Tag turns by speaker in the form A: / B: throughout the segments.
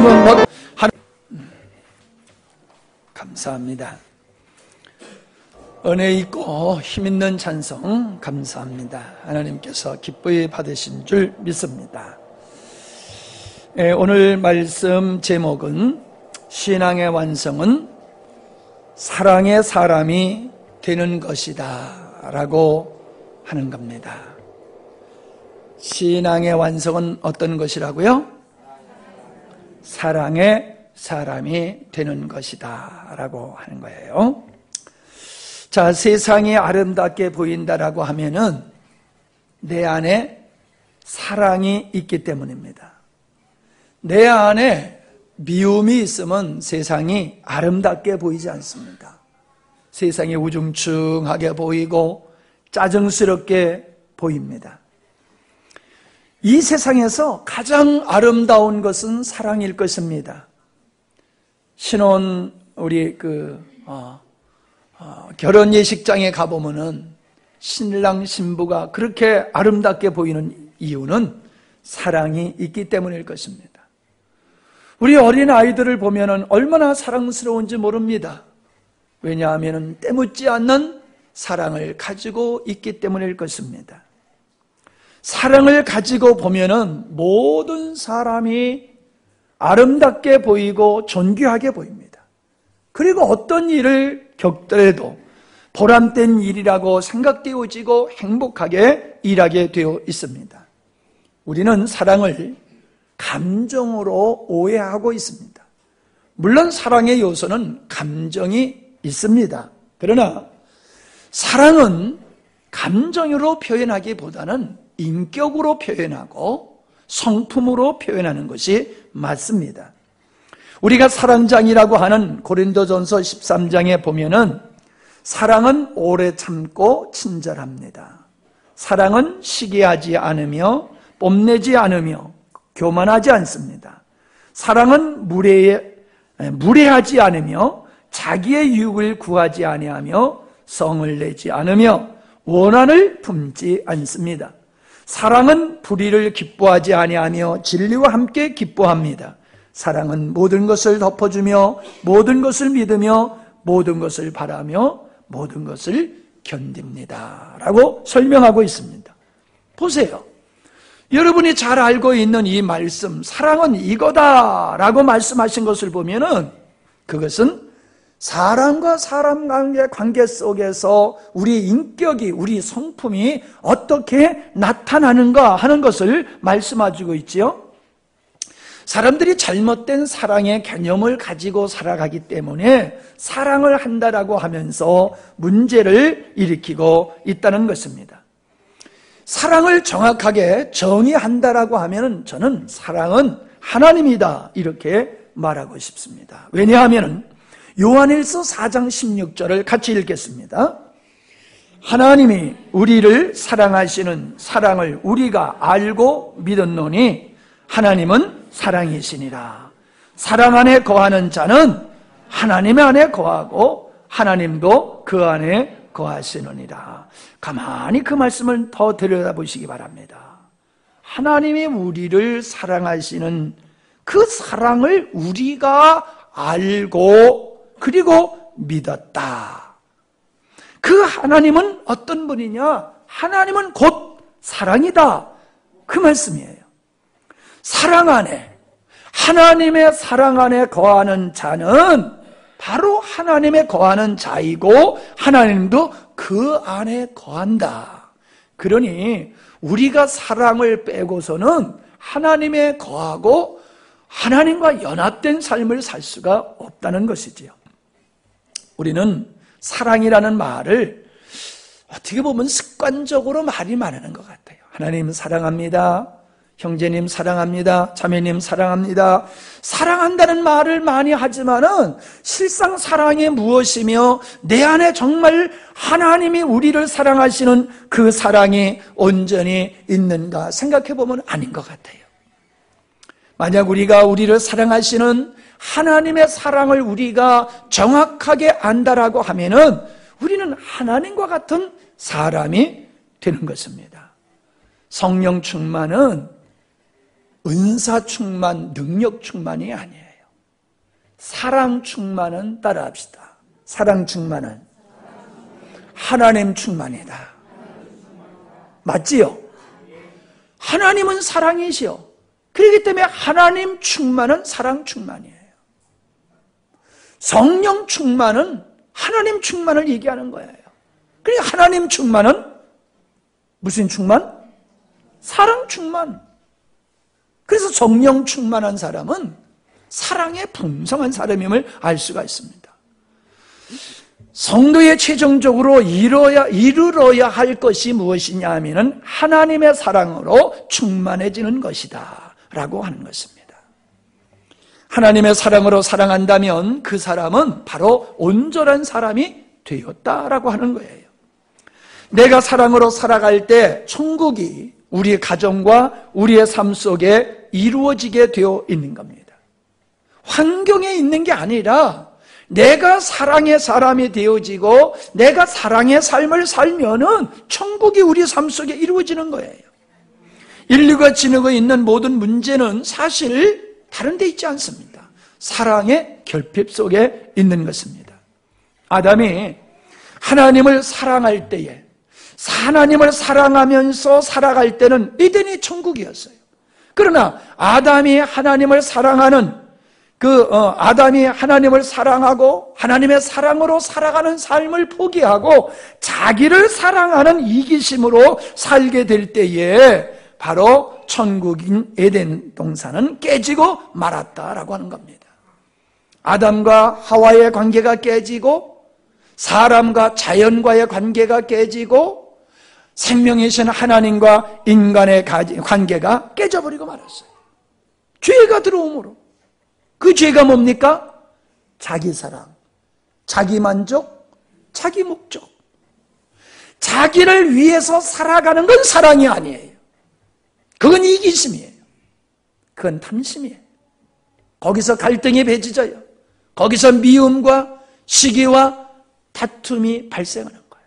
A: 말씀은 곧 감사합니다. 은혜 있고 힘있는 찬송 감사합니다. 하나님께서 기쁘게 받으신 줄 믿습니다. 오늘 말씀 제목은 신앙의 완성은 사랑의 사람이 되는 것이다 라고 하는 겁니다. 신앙의 완성은 어떤 것이라고요? 사랑의 사람이 되는 것이다 라고 하는 거예요. 자, 세상이 아름답게 보인다라고 하면은 내 안에 사랑이 있기 때문입니다. 내 안에 미움이 있으면 세상이 아름답게 보이지 않습니다. 세상이 우중충하게 보이고 짜증스럽게 보입니다. 이 세상에서 가장 아름다운 것은 사랑일 것입니다. 신혼 우리 결혼 예식장에 가보면은 신랑 신부가 그렇게 아름답게 보이는 이유는 사랑이 있기 때문일 것입니다. 우리 어린 아이들을 보면은 얼마나 사랑스러운지 모릅니다. 왜냐하면은 때묻지 않는 사랑을 가지고 있기 때문일 것입니다. 사랑을 가지고 보면은 모든 사람이 아름답게 보이고 존귀하게 보입니다. 그리고 어떤 일을 겪더라도 보람된 일이라고 생각되어지고 행복하게 일하게 되어 있습니다. 우리는 사랑을 감정으로 오해하고 있습니다. 물론 사랑의 요소는 감정이 있습니다. 그러나 사랑은 감정으로 표현하기보다는 인격으로 표현하고 성품으로 표현하는 것이 맞습니다. 우리가 사랑장이라고 하는 고린도전서 13장에 보면은 사랑은 오래 참고 친절합니다. 사랑은 시기하지 않으며 뽐내지 않으며 교만하지 않습니다. 사랑은 무례하지 않으며 자기의 유익을 구하지 아니하며 성을 내지 않으며 원한을 품지 않습니다. 사랑은 불의를 기뻐하지 아니하며 진리와 함께 기뻐합니다. 사랑은 모든 것을 덮어주며 모든 것을 믿으며 모든 것을 바라며 모든 것을 견딥니다 라고 설명하고 있습니다. 보세요. 여러분이 잘 알고 있는 이 말씀, 사랑은 이거다 라고 말씀하신 것을 보면은 그것은 사람과 사람 간의 관계 속에서 우리 인격이, 우리 성품이 어떻게 나타나는가 하는 것을 말씀해주고 있지요. 사람들이 잘못된 사랑의 개념을 가지고 살아가기 때문에 사랑을 한다라고 하면서 문제를 일으키고 있다는 것입니다. 사랑을 정확하게 정의한다라고 하면 저는 사랑은 하나님이다 이렇게 말하고 싶습니다. 왜냐하면 요한일서 4장 16절을 같이 읽겠습니다. 하나님이 우리를 사랑하시는 사랑을 우리가 알고 믿었노니 하나님은 사랑이시니라. 사랑 안에 거하는 자는 하나님 안에 거하고 하나님도 그 안에 거하시느니라. 가만히 그 말씀을 더 들여다보시기 바랍니다. 하나님이 우리를 사랑하시는 그 사랑을 우리가 알고 그리고 믿었다. 그 하나님은 어떤 분이냐? 하나님은 곧 사랑이다. 그 말씀이에요. 사랑 안에, 하나님의 사랑 안에 거하는 자는 바로 하나님에 거하는 자이고 하나님도 그 안에 거한다. 그러니 우리가 사랑을 빼고서는 하나님에 거하고 하나님과 연합된 삶을 살 수가 없다는 것이지요. 우리는 사랑이라는 말을 어떻게 보면 습관적으로 말이 많은 것 같아요. 하나님 사랑합니다. 형제님 사랑합니다. 자매님 사랑합니다. 사랑한다는 말을 많이 하지만은 실상 사랑이 무엇이며 내 안에 정말 하나님이 우리를 사랑하시는 그 사랑이 온전히 있는가 생각해 보면 아닌 것 같아요. 만약 우리가 우리를 사랑하시는 하나님의 사랑을 우리가 정확하게 안다라고 하면은 우리는 하나님과 같은 사람이 되는 것입니다. 성령 충만은 은사 충만, 능력 충만이 아니에요. 사랑 충만은 따라합시다. 사랑 충만은 하나님 충만이다. 맞지요? 하나님은 사랑이시요. 그렇기 때문에 하나님 충만은 사랑 충만이에요. 성령 충만은 하나님 충만을 얘기하는 거예요. 그러니까 하나님 충만은 무슨 충만? 사랑 충만. 그래서 성령 충만한 사람은 사랑에 풍성한 사람임을 알 수가 있습니다. 성도의 최종적으로 이르러야 할 것이 무엇이냐 하면은 하나님의 사랑으로 충만해지는 것이다 라고 하는 것입니다. 하나님의 사랑으로 사랑한다면 그 사람은 바로 온전한 사람이 되었다라고 하는 거예요. 내가 사랑으로 살아갈 때 천국이 우리의 가정과 우리의 삶 속에 이루어지게 되어 있는 겁니다. 환경에 있는 게 아니라 내가 사랑의 사람이 되어지고 내가 사랑의 삶을 살면은 천국이 우리 삶 속에 이루어지는 거예요. 인류가 지니고 있는 모든 문제는 사실 다른 데 있지 않습니다. 사랑의 결핍 속에 있는 것입니다. 아담이 하나님을 사랑할 때에 하나님을 사랑하면서 살아갈 때는 에덴이 천국이었어요. 그러나 아담이 하나님을 사랑하는 아담이 하나님을 사랑하고 하나님의 사랑으로 살아가는 삶을 포기하고 자기를 사랑하는 이기심으로 살게 될 때에 바로 천국인 에덴 동산은 깨지고 말았다라고 하는 겁니다. 아담과 하와의 관계가 깨지고 사람과 자연과의 관계가 깨지고 생명이신 하나님과 인간의 관계가 깨져버리고 말았어요. 죄가 들어오므로. 그 죄가 뭡니까? 자기 사랑, 자기 만족, 자기 목적. 자기를 위해서 살아가는 건 사랑이 아니에요. 그건 이기심이에요. 그건 탐심이에요. 거기서 갈등이 빚어져요. 거기서 미움과 시기와 다툼이 발생하는 거예요.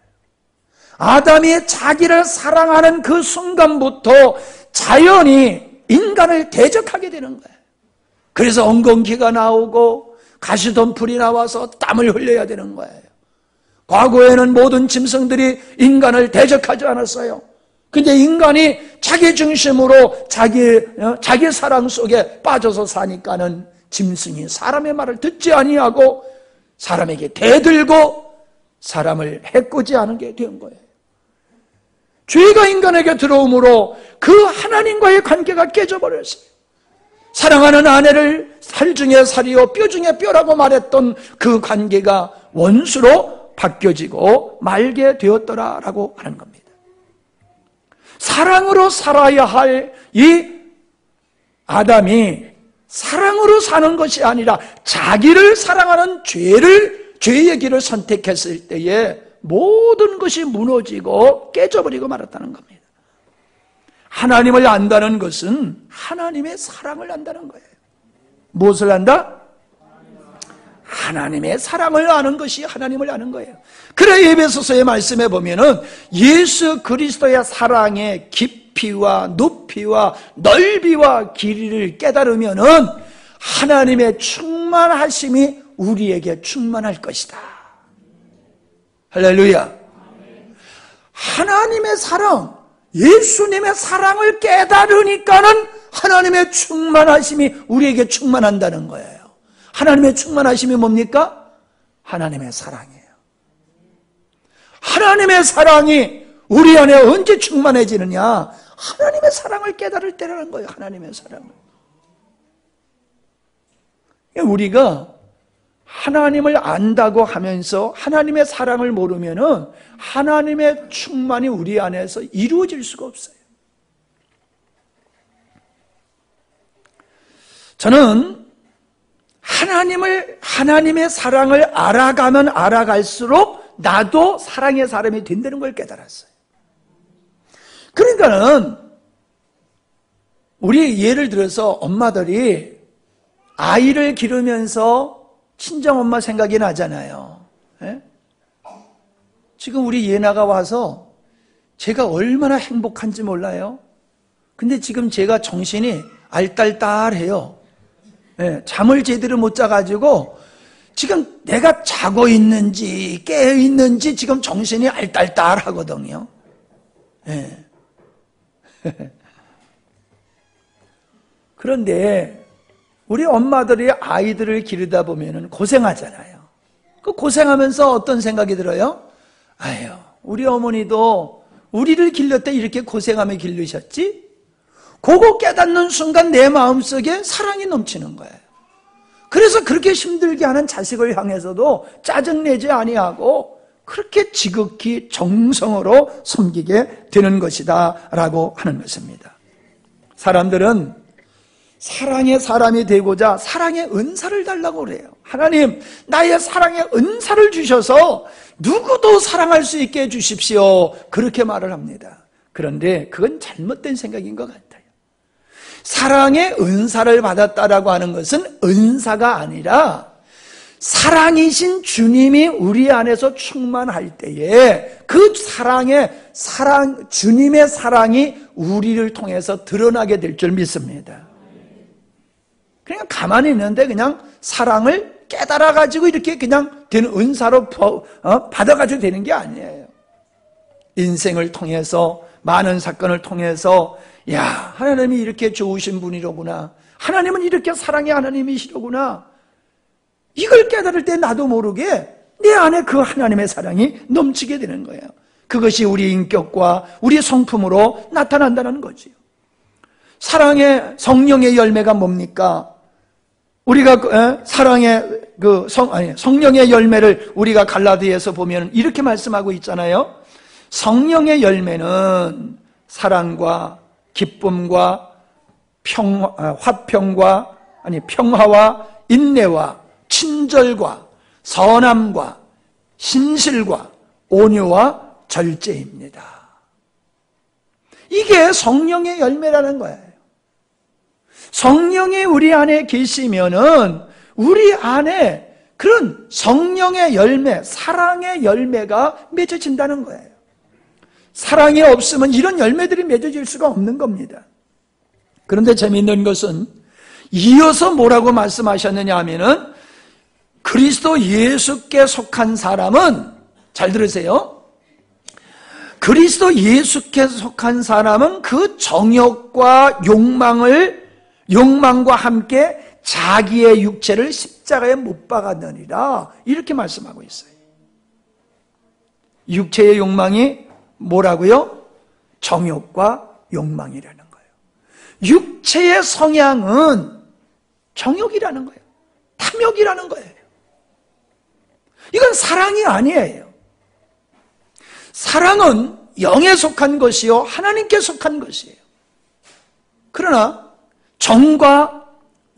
A: 아담이 자기를 사랑하는 그 순간부터 자연이 인간을 대적하게 되는 거예요. 그래서 엉겅퀴가 나오고 가시덤불이 나와서 땀을 흘려야 되는 거예요. 과거에는 모든 짐승들이 인간을 대적하지 않았어요. 근데 인간이 자기 중심으로 자기 사랑 속에 빠져서 사니까는 짐승이 사람의 말을 듣지 아니하고 사람에게 대들고 사람을 해코지 않게 된 거예요. 죄가 인간에게 들어오므로 그 하나님과의 관계가 깨져버렸어요. 사랑하는 아내를 살 중에 살이요 뼈 중에 뼈라고 말했던 그 관계가 원수로 바뀌어지고 말게 되었더라라고 하는 겁니다. 사랑으로 살아야 할 이 아담이 사랑으로 사는 것이 아니라 자기를 사랑하는 죄의 길을 선택했을 때에 모든 것이 무너지고 깨져버리고 말았다는 겁니다. 하나님을 안다는 것은 하나님의 사랑을 안다는 거예요. 무엇을 안다? 하나님의 사랑을 아는 것이 하나님을 아는 거예요. 그래 에베소서의 말씀에 보면은 예수 그리스도의 사랑의 깊이와 높이와 넓이와 길이를 깨달으면은 하나님의 충만하심이 우리에게 충만할 것이다. 할렐루야. 하나님의 사랑, 예수님의 사랑을 깨달으니까는 하나님의 충만하심이 우리에게 충만한다는 거예요. 하나님의 충만하심이 뭡니까? 하나님의 사랑이에요. 하나님의 사랑이 우리 안에 언제 충만해지느냐? 하나님의 사랑을 깨달을 때라는 거예요. 하나님의 사랑을. 우리가 하나님을 안다고 하면서 하나님의 사랑을 모르면은 하나님의 충만이 우리 안에서 이루어질 수가 없어요. 저는 하나님의 사랑을 알아가면 알아갈수록 나도 사랑의 사람이 된다는 걸 깨달았어요. 그러니까는 우리 예를 들어서 엄마들이 아이를 기르면서 친정엄마 생각이 나잖아요. 예? 지금 우리 예나가 와서 제가 얼마나 행복한지 몰라요. 근데 지금 제가 정신이 알딸딸해요. 예, 잠을 제대로 못 자가지고 지금 내가 자고 있는지 깨어 있는지 지금 정신이 알딸딸하거든요. 예. 그런데 우리 엄마들이 아이들을 기르다 보면 고생하잖아요. 그 고생하면서 어떤 생각이 들어요? 아유, 우리 어머니도 우리를 길릴 때 이렇게 고생하며 기르셨지? 그거 깨닫는 순간 내 마음속에 사랑이 넘치는 거예요. 그래서 그렇게 힘들게 하는 자식을 향해서도 짜증내지 아니하고 그렇게 지극히 정성으로 섬기게 되는 것이다 라고 하는 것입니다. 사람들은 사랑의 사람이 되고자 사랑의 은사를 달라고 그래요. 하나님, 나의 사랑의 은사를 주셔서 누구도 사랑할 수 있게 해주십시오. 그렇게 말을 합니다. 그런데 그건 잘못된 생각인 것 같아요. 사랑의 은사를 받았다라고 하는 것은 은사가 아니라 사랑이신 주님이 우리 안에서 충만할 때에 그 주님의 사랑이 우리를 통해서 드러나게 될 줄 믿습니다. 그냥 가만히 있는데 그냥 사랑을 깨달아가지고 이렇게 그냥 되는 은사로 받아가지고 되는 게 아니에요. 인생을 통해서 많은 사건을 통해서 야, 하나님이 이렇게 좋으신 분이로구나. 하나님은 이렇게 사랑의 하나님이시로구나. 이걸 깨달을 때 나도 모르게 내 안에 그 하나님의 사랑이 넘치게 되는 거예요. 그것이 우리 인격과 우리 성품으로 나타난다는 거지요. 사랑의 성령의 열매가 뭡니까? 우리가 성령의 열매를 우리가 갈라디아에서 보면 이렇게 말씀하고 있잖아요. 성령의 열매는 사랑과 기쁨과 화평과 평화와 인내와 친절과 선함과 신실과 온유와 절제입니다. 이게 성령의 열매라는 거예요. 성령이 우리 안에 계시면은 우리 안에 그런 성령의 열매, 사랑의 열매가 맺어진다는 거예요. 사랑이 없으면 이런 열매들이 맺어질 수가 없는 겁니다. 그런데 재미있는 것은 이어서 뭐라고 말씀하셨느냐 하면은 그리스도 예수께 속한 사람은, 잘 들으세요, 그리스도 예수께 속한 사람은 그 정욕과 욕망과 함께 자기의 육체를 십자가에 못 박았느니라, 이렇게 말씀하고 있어요. 육체의 욕망이 뭐라고요? 정욕과 욕망이라는 거예요. 육체의 성향은 정욕이라는 거예요. 탐욕이라는 거예요. 이건 사랑이 아니에요. 사랑은 영에 속한 것이요 하나님께 속한 것이에요. 그러나 정과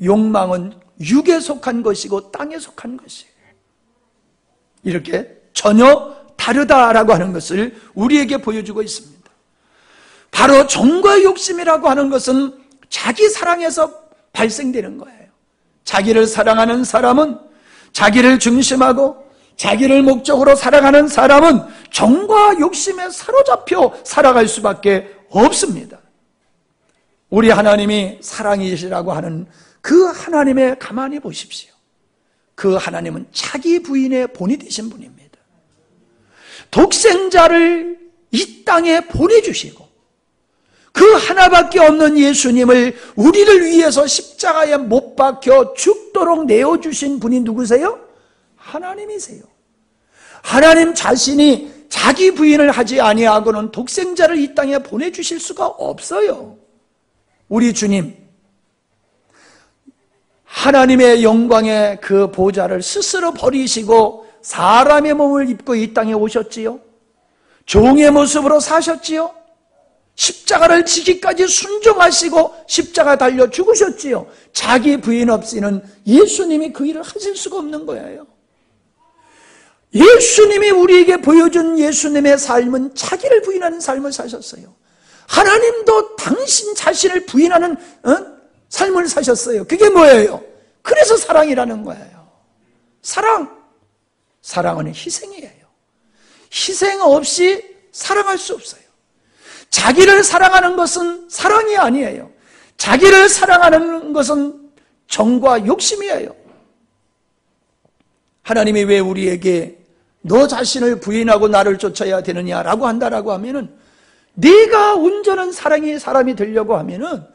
A: 욕망은 육에 속한 것이고 땅에 속한 것이에요. 이렇게 전혀 다르다라고 하는 것을 우리에게 보여주고 있습니다. 바로 정과 욕심이라고 하는 것은 자기 사랑에서 발생되는 거예요. 자기를 사랑하는 사람은, 자기를 중심하고 자기를 목적으로 살아가는 사람은 정과 욕심에 사로잡혀 살아갈 수밖에 없습니다. 우리 하나님이 사랑이시라고 하는 그 하나님의 가만히 보십시오. 그 하나님은 자기 부인의 본이 되신 분입니다. 독생자를 이 땅에 보내주시고 그 하나밖에 없는 예수님을 우리를 위해서 십자가에 못 박혀 죽도록 내어주신 분이 누구세요? 하나님이세요. 하나님 자신이 자기 부인을 하지 아니하고는 독생자를 이 땅에 보내주실 수가 없어요. 우리 주님, 하나님의 영광의 그 보좌를 스스로 버리시고 사람의 몸을 입고 이 땅에 오셨지요. 종의 모습으로 사셨지요. 십자가를 지기까지 순종하시고 십자가 달려 죽으셨지요. 자기 부인 없이는 예수님이 그 일을 하실 수가 없는 거예요. 예수님이 우리에게 보여준 예수님의 삶은 자기를 부인하는 삶을 사셨어요. 하나님도 당신 자신을 부인하는 삶을 사셨어요. 그게 뭐예요? 그래서 사랑이라는 거예요. 사랑은 희생이에요. 희생 없이 사랑할 수 없어요. 자기를 사랑하는 것은 사랑이 아니에요. 자기를 사랑하는 것은 정과 욕심이에요. 하나님이 왜 우리에게 너 자신을 부인하고 나를 쫓아야 되느냐라고 한다라고 하면은, 네가 온전한 사랑의 사람이 되려고 하면은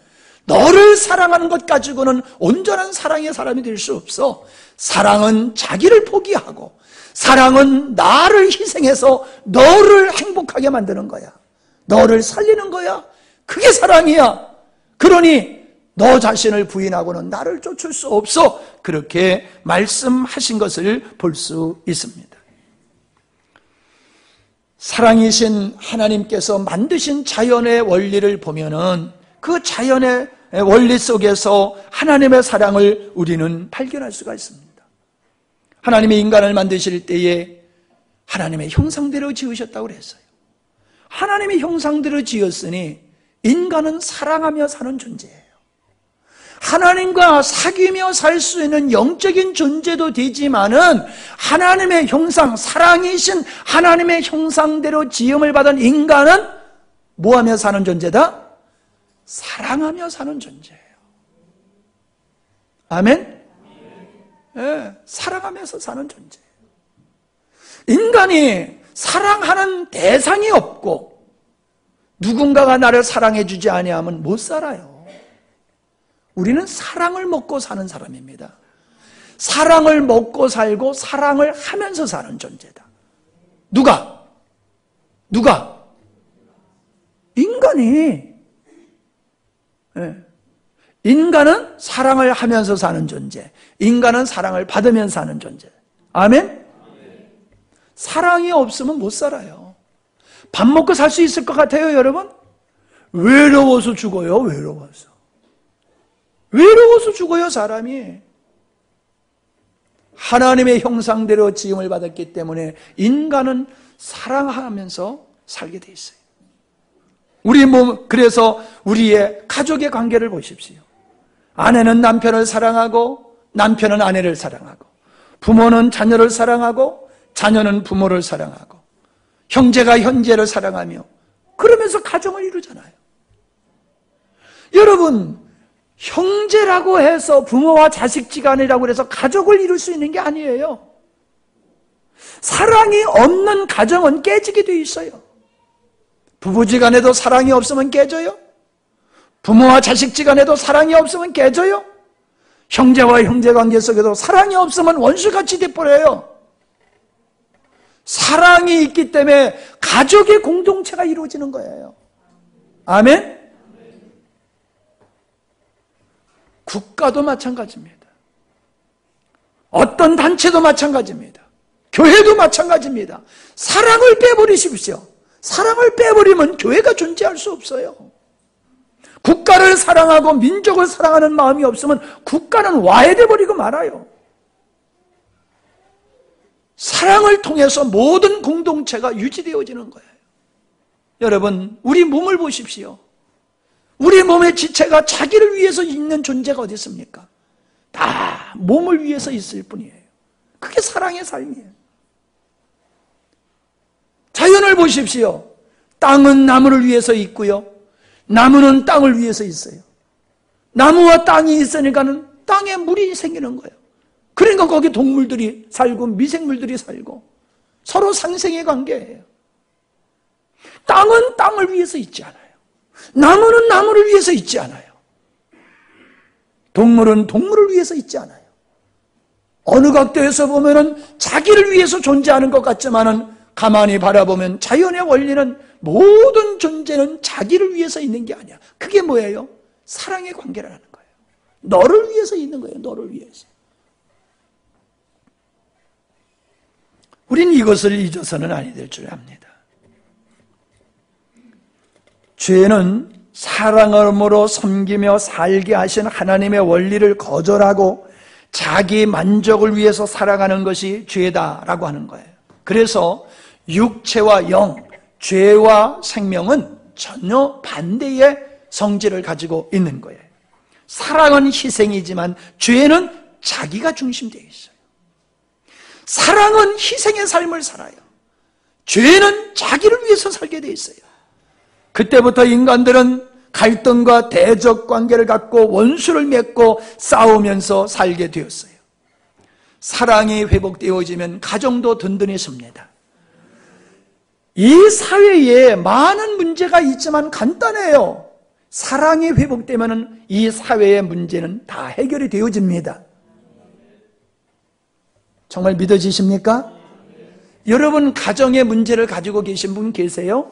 A: 너를 사랑하는 것 가지고는 온전한 사랑의 사람이 될 수 없어. 사랑은 자기를 포기하고, 사랑은 나를 희생해서 너를 행복하게 만드는 거야. 너를 살리는 거야. 그게 사랑이야. 그러니 너 자신을 부인하고는 나를 쫓을 수 없어. 그렇게 말씀하신 것을 볼 수 있습니다. 사랑이신 하나님께서 만드신 자연의 원리를 보면은 그 자연의 원리 속에서 하나님의 사랑을 우리는 발견할 수가 있습니다. 하나님이 인간을 만드실 때에 하나님의 형상대로 지으셨다고 그랬어요. 하나님의 형상대로 지었으니 인간은 사랑하며 사는 존재예요. 하나님과 사귀며 살 수 있는 영적인 존재도 되지만은 하나님의 형상, 사랑이신 하나님의 형상대로 지음을 받은 인간은 뭐하며 사는 존재다? 사랑하며 사는 존재예요. 아멘? 네, 사랑하면서 사는 존재예요. 인간이 사랑하는 대상이 없고 누군가가 나를 사랑해 주지 아니하면 못 살아요. 우리는 사랑을 먹고 사는 사람입니다. 사랑을 먹고 살고 사랑을 하면서 사는 존재다. 누가? 인간이. 네. 인간은 사랑을 하면서 사는 존재, 인간은 사랑을 받으면서 사는 존재. 아멘? 사랑이 없으면 못 살아요. 밥 먹고 살 수 있을 것 같아요, 여러분? 외로워서 죽어요. 외로워서 죽어요, 사람이. 하나님의 형상대로 지음을 받았기 때문에 인간은 사랑하면서 살게 돼 있어요. 그래서 우리의 가족의 관계를 보십시오. 아내는 남편을 사랑하고 남편은 아내를 사랑하고, 부모는 자녀를 사랑하고 자녀는 부모를 사랑하고, 형제가 형제를 사랑하며 그러면서 가정을 이루잖아요. 여러분, 형제라고 해서 부모와 자식지간이라고 해서 가족을 이룰 수 있는 게 아니에요. 사랑이 없는 가정은 깨지게 돼 있어요. 부부지간에도 사랑이 없으면 깨져요. 부모와 자식지간에도 사랑이 없으면 깨져요. 형제와 형제관계 속에도 사랑이 없으면 원수같이 돼버려요. 사랑이 있기 때문에 가족의 공동체가 이루어지는 거예요. 아멘? 국가도 마찬가지입니다. 어떤 단체도 마찬가지입니다. 교회도 마찬가지입니다. 사랑을 빼버리십시오. 사랑을 빼버리면 교회가 존재할 수 없어요. 국가를 사랑하고 민족을 사랑하는 마음이 없으면 국가는 와해돼 버리고 말아요. 사랑을 통해서 모든 공동체가 유지되어지는 거예요. 여러분, 우리 몸을 보십시오. 우리 몸의 지체가 자기를 위해서 있는 존재가 어디 있습니까? 다 몸을 위해서 있을 뿐이에요. 그게 사랑의 삶이에요. 자연을 보십시오. 땅은 나무를 위해서 있고요, 나무는 땅을 위해서 있어요. 나무와 땅이 있으니까는 땅에 물이 생기는 거예요. 그러니까 거기 동물들이 살고 미생물들이 살고 서로 상생의 관계예요. 땅은 땅을 위해서 있지 않아요. 나무는 나무를 위해서 있지 않아요. 동물은 동물을 위해서 있지 않아요. 어느 각도에서 보면은 자기를 위해서 존재하는 것 같지만은 가만히 바라보면 자연의 원리는 모든 존재는 자기를 위해서 있는 게 아니야. 그게 뭐예요? 사랑의 관계라는 거예요. 너를 위해서 있는 거예요. 너를 위해서. 우린 이것을 잊어서는 아니 될 줄 압니다. 죄는 사랑으로 섬기며 살게 하신 하나님의 원리를 거절하고 자기 만족을 위해서 살아가는 것이 죄다라고 하는 거예요. 그래서 육체와 영, 죄와 생명은 전혀 반대의 성질을 가지고 있는 거예요. 사랑은 희생이지만 죄는 자기가 중심되어 있어요. 사랑은 희생의 삶을 살아요. 죄는 자기를 위해서 살게 되어 있어요. 그때부터 인간들은 갈등과 대적 관계를 갖고 원수를 맺고 싸우면서 살게 되었어요. 사랑이 회복되어지면 가정도 든든히 섭니다. 이 사회에 많은 문제가 있지만 간단해요. 사랑이 회복되면 이 사회의 문제는 다 해결이 되어집니다. 정말 믿어지십니까? 여러분 가정의 문제를 가지고 계신 분 계세요?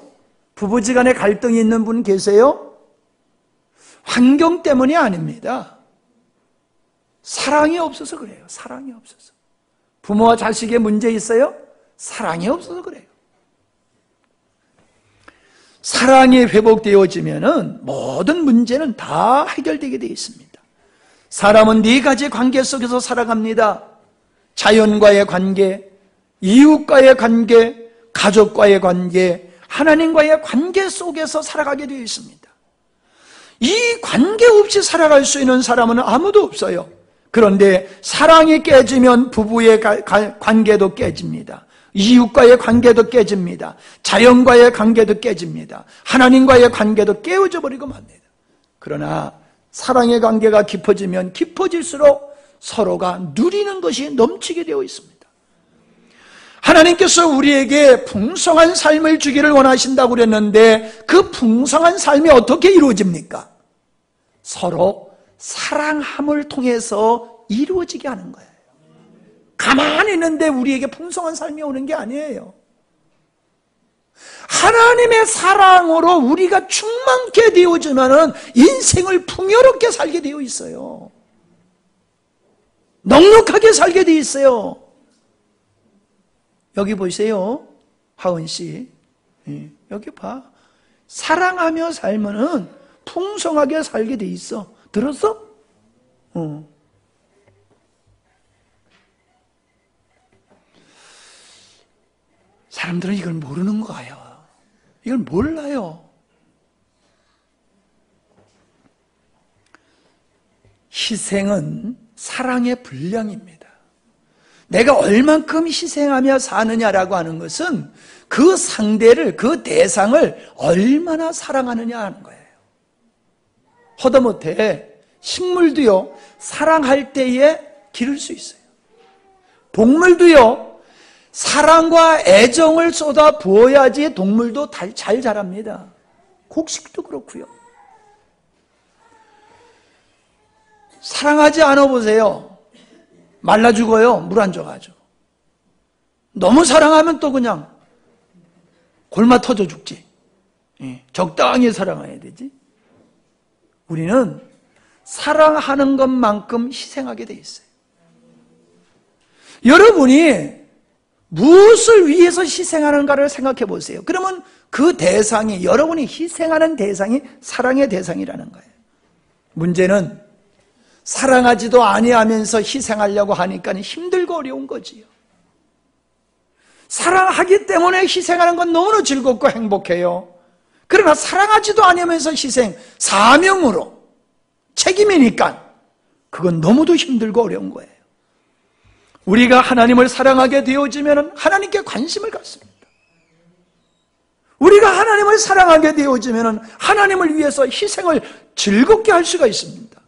A: 부부지간에 갈등이 있는 분 계세요? 환경 때문이 아닙니다. 사랑이 없어서 그래요. 사랑이 없어서. 부모와 자식의 문제 있어요? 사랑이 없어서 그래요. 사랑이 회복되어지면은 모든 문제는 다 해결되게 되어 있습니다. 사람은 네 가지 관계 속에서 살아갑니다. 자연과의 관계, 이웃과의 관계, 가족과의 관계, 하나님과의 관계 속에서 살아가게 되어 있습니다. 이 관계 없이 살아갈 수 있는 사람은 아무도 없어요. 그런데 사랑이 깨지면 부부의 관계도 깨집니다. 이웃과의 관계도 깨집니다. 자연과의 관계도 깨집니다. 하나님과의 관계도 깨어져 버리고 맙니다. 그러나 사랑의 관계가 깊어지면 깊어질수록 서로가 누리는 것이 넘치게 되어 있습니다. 하나님께서 우리에게 풍성한 삶을 주기를 원하신다고 그랬는데 그 풍성한 삶이 어떻게 이루어집니까? 서로 사랑함을 통해서 이루어지게 하는 거예요. 가만히 있는데 우리에게 풍성한 삶이 오는 게 아니에요. 하나님의 사랑으로 우리가 충만케 되어지면 인생을 풍요롭게 살게 되어 있어요. 넉넉하게 살게 되어 있어요. 여기 보세요. 하은 씨. 여기 봐. 사랑하며 살면은 풍성하게 살게 돼 있어. 들었어? 사람들은 이걸 모르는 거예요. 이걸 몰라요. 희생은 사랑의 분량입니다. 내가 얼만큼 희생하며 사느냐라고 하는 것은 그 상대를, 그 대상을 얼마나 사랑하느냐 하는 거예요. 하다못해 식물도요, 사랑할 때에 기를 수 있어요. 동물도요, 사랑과 애정을 쏟아 부어야지 동물도 잘 자랍니다. 곡식도 그렇고요. 사랑하지 않아 보세요. 말라 죽어요. 물 안 줘가지고. 너무 사랑하면 또 그냥 골마 터져 죽지. 적당히 사랑해야 되지. 우리는 사랑하는 것만큼 희생하게 돼 있어요. 여러분이 무엇을 위해서 희생하는가를 생각해 보세요. 그러면 그 대상이, 여러분이 희생하는 대상이 사랑의 대상이라는 거예요. 문제는 사랑하지도 아니하면서 희생하려고 하니까 힘들고 어려운 거지요. 사랑하기 때문에 희생하는 건 너무나 즐겁고 행복해요. 그러나 사랑하지도 않으면서 희생, 사명으로, 책임이니까 그건 너무도 힘들고 어려운 거예요. 우리가 하나님을 사랑하게 되어지면 하나님께 관심을 갖습니다. 우리가 하나님을 사랑하게 되어지면 하나님을 위해서 희생을 즐겁게 할 수가 있습니다.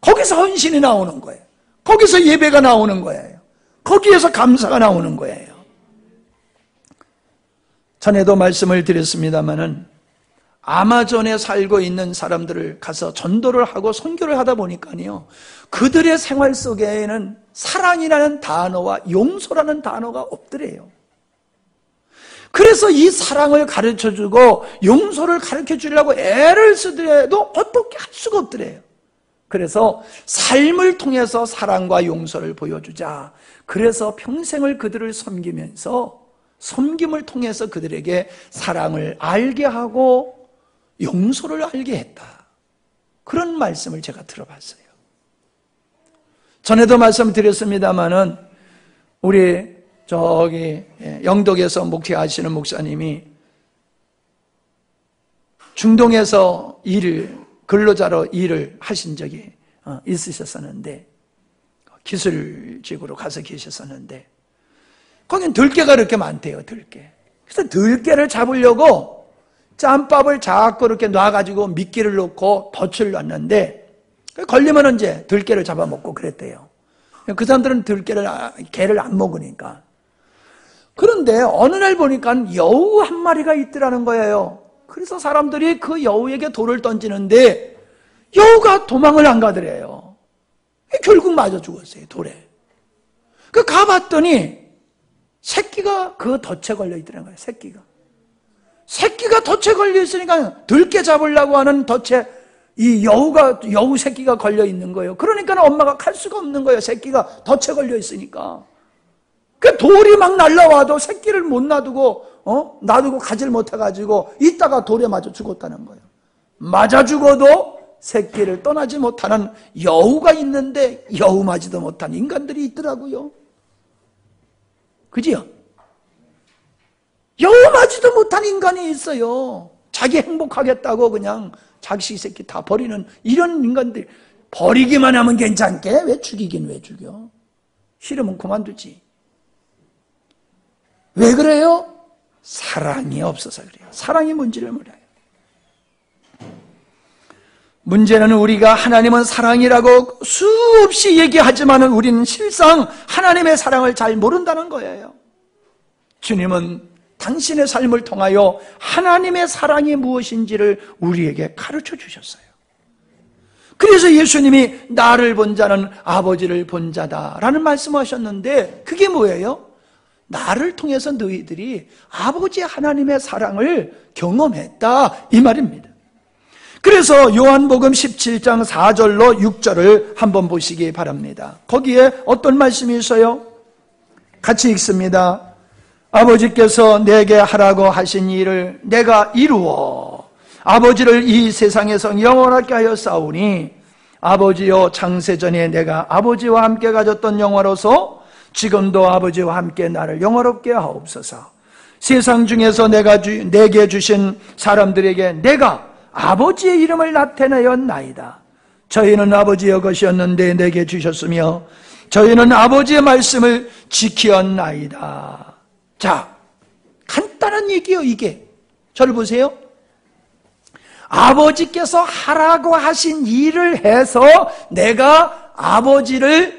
A: 거기서 헌신이 나오는 거예요. 거기서 예배가 나오는 거예요. 거기에서 감사가 나오는 거예요. 전에도 말씀을 드렸습니다마는 아마존에 살고 있는 사람들을 가서 전도를 하고 선교를 하다 보니까요, 그들의 생활 속에는 사랑이라는 단어와 용서라는 단어가 없더래요. 그래서 이 사랑을 가르쳐주고 용서를 가르쳐주려고 애를 쓰더라도 어떻게 할 수가 없더래요. 그래서 삶을 통해서 사랑과 용서를 보여주자. 그래서 평생을 그들을 섬기면서 섬김을 통해서 그들에게 사랑을 알게 하고 용서를 알게 했다. 그런 말씀을 제가 들어봤어요. 전에도 말씀드렸습니다마는 우리 저기 영덕에서 목회하시는 목사님이 중동에서 근로자로 일을 하신 적이 있으셨었는데, 기술직으로 가서 계셨었는데, 거긴 들깨가 그렇게 많대요. 들깨. 그래서 들깨를 잡으려고 짬밥을 자꾸 이렇게 놔가지고 미끼를 넣고 덫을 놨는데 걸리면 이제 들깨를 잡아먹고 그랬대요. 그 사람들은 개를 안 먹으니까. 그런데 어느 날 보니까 여우 한 마리가 있더라는 거예요. 그래서 사람들이 그 여우에게 돌을 던지는데 여우가 도망을 안 가더래요. 결국 맞아 죽었어요, 돌에. 가봤더니 새끼가 그 덫에 걸려 있더라는 거예요, 새끼가 덫에 걸려 있으니까 들깨 잡으려고 하는 덫에 이 여우 새끼가 걸려 있는 거예요. 그러니까 엄마가 갈 수가 없는 거예요. 새끼가 덫에 걸려 있으니까. 그 돌이 막 날라와도 새끼를 못 놔두고 놔두고 가지를 못해가지고 이따가 돌에 맞아 죽었다는 거예요. 맞아 죽어도 새끼를 떠나지 못하는 여우가 있는데 여우 맞지도 못한 인간들이 있더라고요. 그지요? 여우 맞지도 못한 인간이 있어요. 자기 행복하겠다고 그냥 자식 새끼 다 버리는 이런 인간들. 버리기만 하면 괜찮게 왜 죽이긴 왜 죽여? 싫으면 그만두지. 왜 그래요? 사랑이 없어서 그래요. 사랑이 뭔지를 몰라요. 문제는 우리가 하나님은 사랑이라고 수없이 얘기하지만 우리는 실상 하나님의 사랑을 잘 모른다는 거예요. 주님은 당신의 삶을 통하여 하나님의 사랑이 무엇인지를 우리에게 가르쳐 주셨어요. 그래서 예수님이 나를 본 자는 아버지를 본 자다라는 말씀하셨는데 그게 뭐예요? 나를 통해서 너희들이 아버지 하나님의 사랑을 경험했다 이 말입니다. 그래서 요한복음 17장 4절로 6절을 한번 보시기 바랍니다. 거기에 어떤 말씀이 있어요? 같이 읽습니다. 아버지께서 내게 하라고 하신 일을 내가 이루어 아버지를 이 세상에서 영원하게 하여 싸우니 아버지여 창세전에 내가 아버지와 함께 가졌던 영화로서 지금도 아버지와 함께 나를 영화롭게 하옵소서. 세상 중에서 내게 주신 사람들에게 내가 아버지의 이름을 나타내었나이다. 저희는 아버지의 것이었는데 내게 주셨으며 저희는 아버지의 말씀을 지키었나이다. 자, 간단한 얘기예요. 이게 저를 보세요. 아버지께서 하라고 하신 일을 해서 내가 아버지께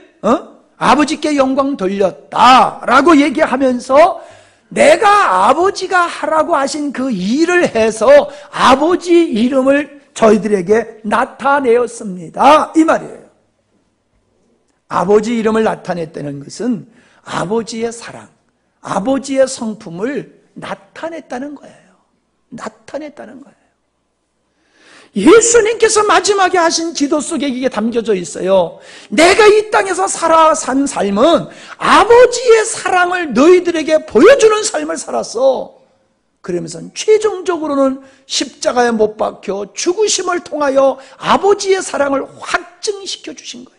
A: 영광 돌렸다라고 얘기하면서 내가 아버지가 하라고 하신 그 일을 해서 아버지 이름을 저희들에게 나타내었습니다. 이 말이에요. 아버지 이름을 나타냈다는 것은 아버지의 사랑, 아버지의 성품을 나타냈다는 거예요. 나타냈다는 거예요. 예수님께서 마지막에 하신 기도 속에 이게 담겨져 있어요. 내가 이 땅에서 산 삶은 아버지의 사랑을 너희들에게 보여주는 삶을 살았어. 그러면서 최종적으로는 십자가에 못 박혀 죽으심을 통하여 아버지의 사랑을 확증시켜 주신 거예요.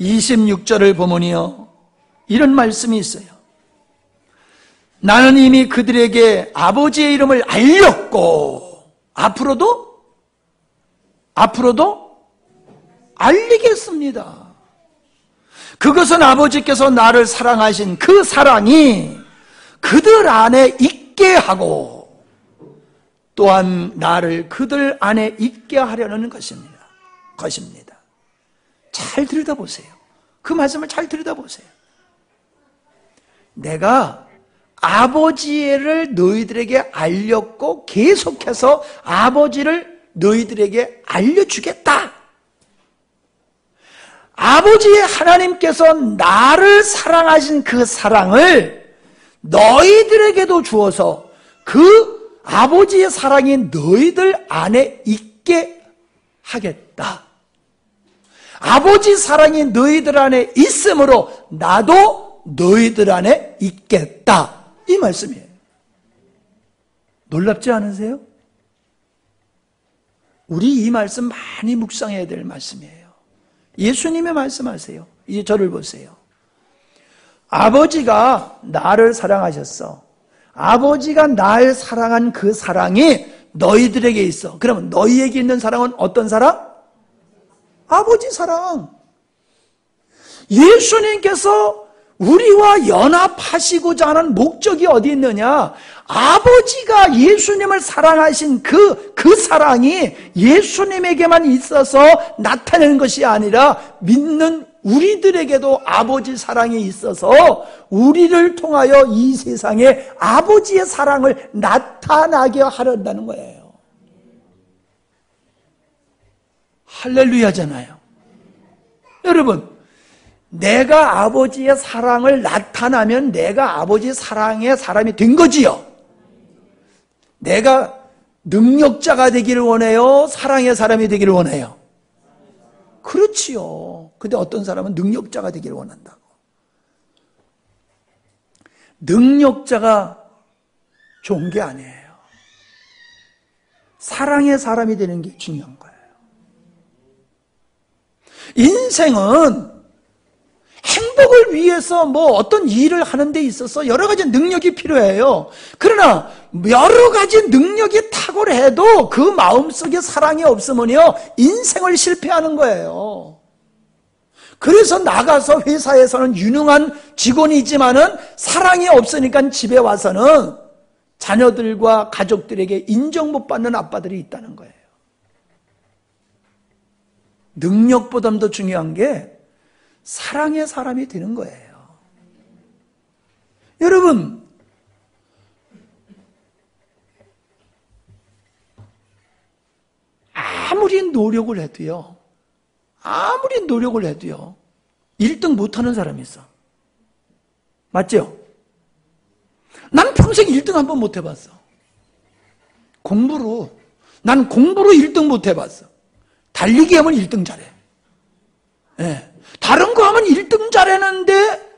A: 26절을 보면요, 이런 말씀이 있어요. 나는 이미 그들에게 아버지의 이름을 알렸고 앞으로도 알리겠습니다. 그것은 아버지께서 나를 사랑하신 그 사랑이 그들 안에 있게 하고 또한 나를 그들 안에 있게 하려는 것입니다. 잘 들여다보세요. 그 말씀을 잘 들여다보세요. 내가 아버지를 너희들에게 알렸고 계속해서 아버지를 너희들에게 알려주겠다. 아버지의 하나님께서 나를 사랑하신 그 사랑을 너희들에게도 주어서 그 아버지의 사랑이 너희들 안에 있게 하겠다. 아버지 사랑이 너희들 안에 있으므로 나도 너희들 안에 있겠다. 이 말씀이에요. 놀랍지 않으세요? 우리 이 말씀 많이 묵상해야 될 말씀이에요. 예수님의 말씀하세요. 이제 저를 보세요. 아버지가 나를 사랑하셨어. 아버지가 날 사랑한 그 사랑이 너희들에게 있어. 그러면 너희에게 있는 사랑은 어떤 사랑? 아버지 사랑. 예수님께서 우리와 연합하시고자 하는 목적이 어디 있느냐? 아버지가 예수님을 사랑하신 그 사랑이 예수님에게만 있어서 나타내는 것이 아니라 믿는 우리들에게도 아버지 사랑이 있어서 우리를 통하여 이 세상에 아버지의 사랑을 나타나게 하려는 거예요. 할렐루야잖아요. 여러분, 내가 아버지의 사랑을 나타나면 내가 아버지의 사랑의 사람이 된 거지요. 내가 능력자가 되기를 원해요? 사랑의 사람이 되기를 원해요? 그렇지요. 근데 어떤 사람은 능력자가 되기를 원한다고. 능력자가 좋은 게 아니에요. 사랑의 사람이 되는 게 중요한 거예요. 인생은 행복을 위해서 어떤 일을 하는 데 있어서 여러 가지 능력이 필요해요. 그러나 여러 가지 능력이 탁월해도 그 마음속에 사랑이 없으면요, 인생을 실패하는 거예요. 그래서 나가서 회사에서는 유능한 직원이지만은 사랑이 없으니까 집에 와서는 자녀들과 가족들에게 인정 못 받는 아빠들이 있다는 거예요. 능력보다도 더 중요한 게 사랑의 사람이 되는 거예요. 여러분, 아무리 노력을 해도요, 1등 못하는 사람이 있어. 맞죠? 난 평생 1등 한 번 못 해봤어. 난 공부로 1등 못 해봤어. 달리기 하면 1등 잘해. 네. 다른 거 하면 1등 잘했는데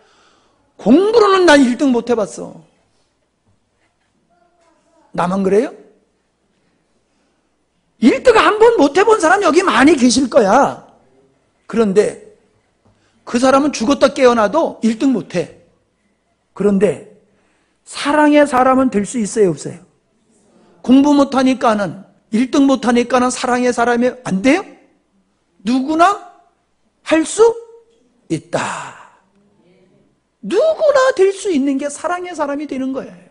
A: 공부로는 난 1등 못 해봤어. 나만 그래요? 1등 한 번 못 해본 사람 여기 많이 계실 거야. 그런데 그 사람은 죽었다 깨어나도 1등 못 해. 그런데 사랑의 사람은 될 수 있어요, 없어요? 공부 못하니까는 1등 못하니까는 사랑의 사람이 안 돼요? 누구나 할 수 있다. 누구나 될 수 있는 게 사랑의 사람이 되는 거예요.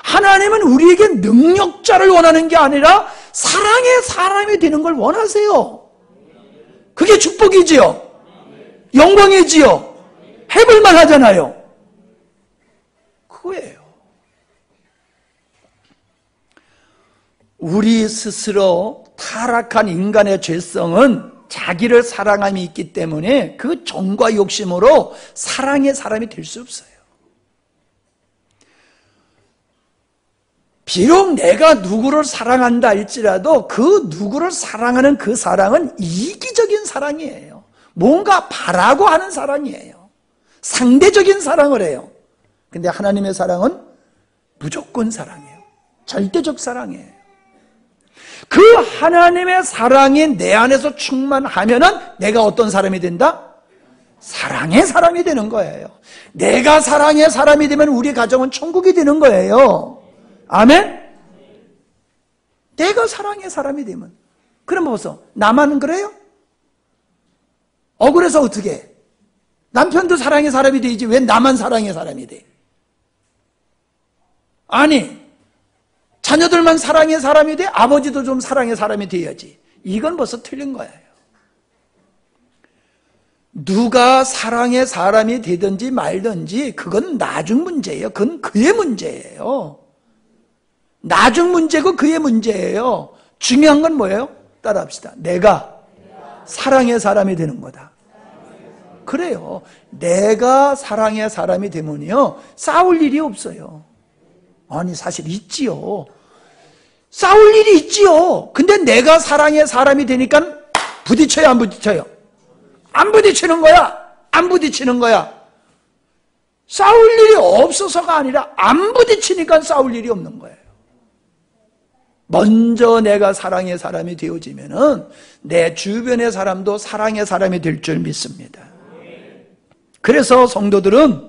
A: 하나님은 우리에게 능력자를 원하는 게 아니라 사랑의 사람이 되는 걸 원하세요. 그게 축복이지요. 영광이지요. 해볼만 하잖아요. 그거예요. 우리 스스로 타락한 인간의 죄성은 자기를 사랑함이 있기 때문에 그 정과 욕심으로 사랑의 사람이 될 수 없어요. 비록 내가 누구를 사랑한다 할지라도 그 누구를 사랑하는 그 사랑은 이기적인 사랑이에요. 뭔가 바라고 하는 사랑이에요. 상대적인 사랑을 해요. 근데 하나님의 사랑은 무조건 사랑이에요. 절대적 사랑이에요. 그 하나님의 사랑이 내 안에서 충만하면은 내가 어떤 사람이 된다? 사랑의 사람이 되는 거예요. 내가 사랑의 사람이 되면 우리 가정은 천국이 되는 거예요. 아멘? 내가 사랑의 사람이 되면. 그럼 벌써 나만 그래요? 억울해서 어떻게 해? 남편도 사랑의 사람이 되지 왜 나만 사랑의 사람이 돼? 아니, 자녀들만 사랑의 사람이 돼? 아버지도 좀 사랑의 사람이 돼야지. 이건 벌써 틀린 거예요. 누가 사랑의 사람이 되든지 말든지 그건 나중 문제예요. 그건 그의 문제예요. 나중 문제고 그의 문제예요. 중요한 건 뭐예요? 따라합시다. 내가 사랑의 사람이 되는 거다. 그래요. 내가 사랑의 사람이 되면요 싸울 일이 없어요. 아니 사실 있지요. 싸울 일이 있지요. 근데 내가 사랑의 사람이 되니까 부딪혀요, 안 부딪혀요? 안 부딪히는 거야. 안 부딪히는 거야. 싸울 일이 없어서가 아니라 안 부딪히니까 싸울 일이 없는 거예요. 먼저 내가 사랑의 사람이 되어지면은 내 주변의 사람도 사랑의 사람이 될 줄 믿습니다. 그래서 성도들은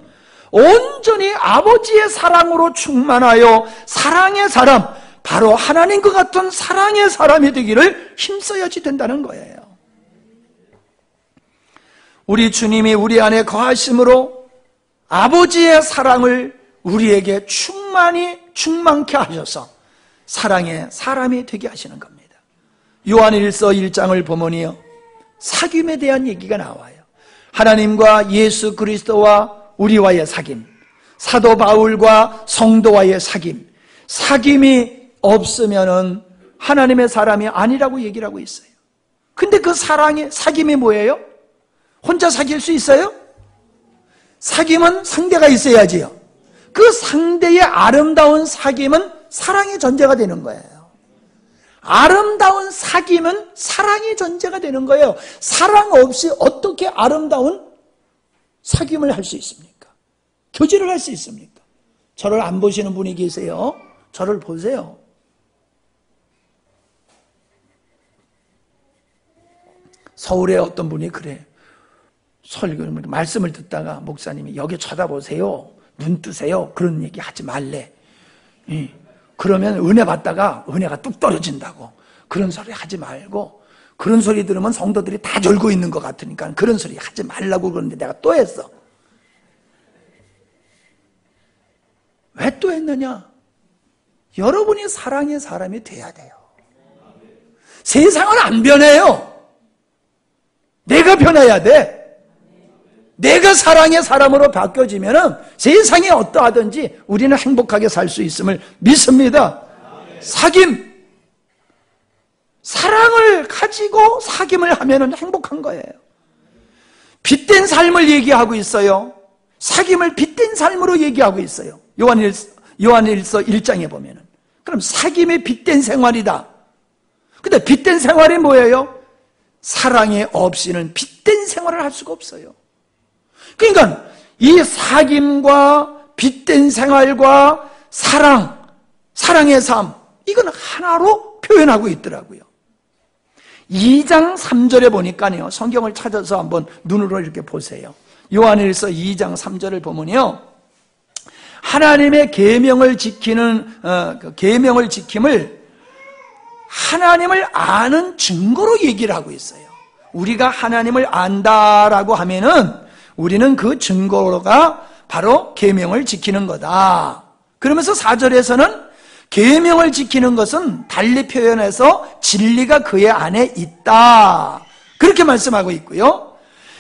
A: 온전히 아버지의 사랑으로 충만하여 사랑의 사람, 바로 하나님과 같은 사랑의 사람이 되기를 힘써야지 된다는 거예요. 우리 주님이 우리 안에 거하심으로 아버지의 사랑을 우리에게 충만케 하셔서 사랑의 사람이 되게 하시는 겁니다. 요한일서 1장을 보면요, 사귐에 대한 얘기가 나와요. 하나님과 예수 그리스도와 우리와의 사귐, 사도 바울과 성도와의 사귐이 없으면은 하나님의 사람이 아니라고 얘기를 하고 있어요. 근데 그 사귐이 뭐예요? 혼자 사귈 수 있어요? 사귐은 상대가 있어야지요. 그 상대의 아름다운 사귐은 사랑의 전제가 되는 거예요. 아름다운 사귐은 사랑의 전제가 되는 거예요. 사랑 없이 어떻게 아름다운 사귐을 할 수 있습니까? 교제를 할 수 있습니까? 저를 안 보시는 분이 계세요. 저를 보세요. 서울에 어떤 분이 그래, 말씀을 듣다가 목사님이 여기 쳐다보세요, 눈 뜨세요, 그런 얘기 하지 말래. 그러면 은혜 받다가 은혜가 뚝 떨어진다고. 그런 소리 하지 말고, 그런 소리 들으면 성도들이 다 졸고 있는 것 같으니까 그런 소리 하지 말라고. 그러는데 내가 또 했어. 왜 또 했느냐? 여러분이 사랑의 사람이 돼야 돼요. 세상은 안 변해요. 내가 변해야 돼. 내가 사랑의 사람으로 바뀌어지면 세상에 어떠하든지 우리는 행복하게 살 수 있음을 믿습니다. 사귐, 사랑을 가지고 사귐을 하면 행복한 거예요. 빛된 삶을 얘기하고 있어요. 사귐을 빛된 삶으로 얘기하고 있어요. 요한일서 1장에 보면은. 그럼 사귐이 빛된 생활이다. 근데 빛된 생활이 뭐예요? 사랑이 없이는 빛된 생활을 할 수가 없어요. 그러니까 이 사귐과 빛된 생활과 사랑의 삶, 이건 하나로 표현하고 있더라고요. 2장 3절에 보니까요, 성경을 찾아서 한번 눈으로 이렇게 보세요. 요한일서 2장 3절을 보면요, 하나님의 계명을 계명을 지킴을 하나님을 아는 증거로 얘기를 하고 있어요. 우리가 하나님을 안다라고 하면은 우리는 그 증거가 바로 계명을 지키는 거다. 그러면서 4절에서는 계명을 지키는 것은 달리 표현해서 진리가 그의 안에 있다, 그렇게 말씀하고 있고요.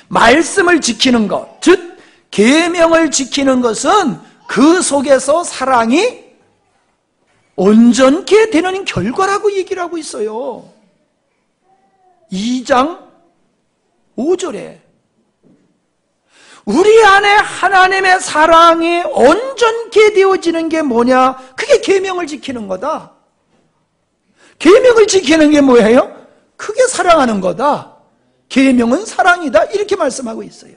A: 말씀을 지키는 것, 즉 계명을 지키는 것은 그 속에서 사랑이 온전케 되는 결과라고 얘기를 하고 있어요. 2장 5절에 우리 안에 하나님의 사랑이 온전케 되어지는 게 뭐냐? 그게 계명을 지키는 거다. 계명을 지키는 게 뭐예요? 그게 사랑하는 거다. 계명은 사랑이다, 이렇게 말씀하고 있어요.